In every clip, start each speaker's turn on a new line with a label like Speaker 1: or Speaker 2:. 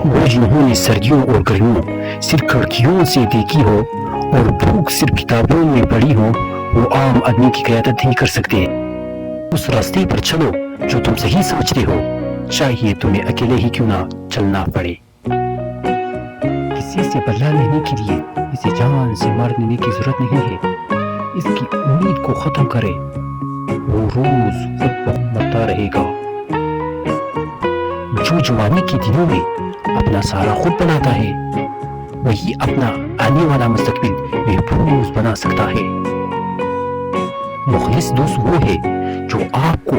Speaker 1: वो जिन्होंने सर्दियों और गर्मियों सिर्फ खिड़कियों से देखी हो और भूख सिर्फ किताबों में पढ़ी हो, वो आम आदमी की क़यादत नहीं कर सकते। उस रास्ते पर चलो जो तुम सही समझते हो, चाहिए तुम्हें अकेले ही क्यों ना चलना पड़े। किसी से बदला लेने के लिए इसे जान से मार देने की जरूरत नहीं है। इसकी उम्मीद को खत्म करे, वो रोज खुद मरता रहेगा। जो जवानी के दिनों में अपना सहारा खुद बनाता है, वही अपना आने वाला मुस्तकबिल महफूज बना सकता है। मुखलिस दोस्त वो है जो आपको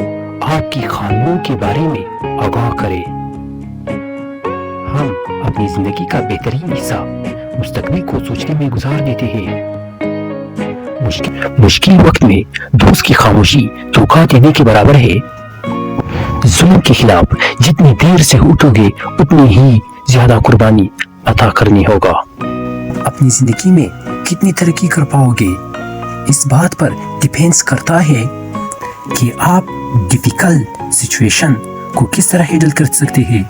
Speaker 1: आपकी खामियों के बारे में आगाह करे। हम अपनी जिंदगी का बेहतरीन हिस्सा मुस्तकबिल को सोचने में गुजार देते हैं। मुश्किल वक्त में दोस्त की खामोशी धोखा देने के बराबर है। जुल्म के खिलाफ जितनी देर से उठोगे उतनी ही ज्यादा कुर्बानी अता करनी होगा। अपनी जिंदगी में कितनी तरक्की कर पाओगे, इस बात पर डिपेंड्स करता है कि आप डिफिकल्ट सिचुएशन को किस तरह हैंडल कर सकते हैं।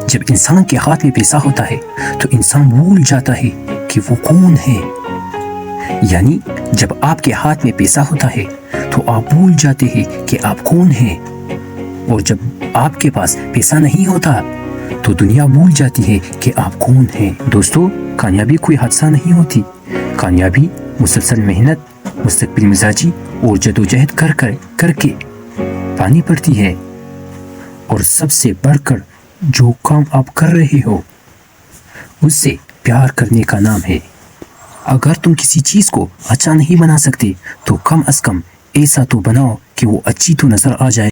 Speaker 1: जब इंसान के हाथ में पैसा होता है तो इंसान भूल जाता है कि वो कौन है। यानी जब आपके हाथ में पैसा होता है तो आप भूल जाते हैं कि आप कौन हैं। और जब आपके पास पैसा नहीं होता तो दुनिया भूल जाती है कि आप कौन हैं। दोस्तों, कामयाबी कोई हादसा नहीं होती। कामयाबी मुसलसल मेहनत, मुस्तकिल मिजाजी और जदोजहद करके पानी पड़ती है। और सबसे बढ़कर जो काम आप कर रहे हो उससे प्यार करने का नाम है। अगर तुम किसी चीज को अच्छा नहीं बना सकते तो कम से कम ऐसा तो बनाओ कि वो अच्छी तो नजर आ जाए।